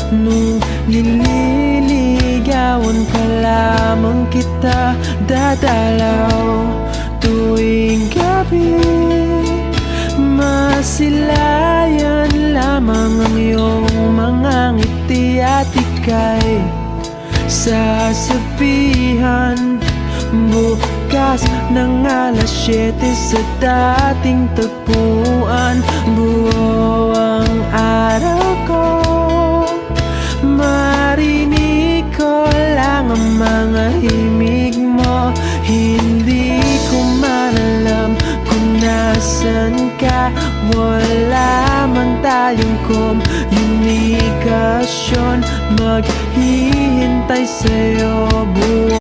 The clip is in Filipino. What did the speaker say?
Nung nililigawan pa lamang kita dadalaw tuwing gabi. Masilayan lamang ang iyong mga ngiti at ika'y sasabihan bukas ng alas 7 sa dating tagpuan. Buo ang araw ko, marinig ko lang ang mga himig mo. Hindi ko man alam kung nasan ka, wala man tayong komunikasyon. Maghihintay sa'yo buo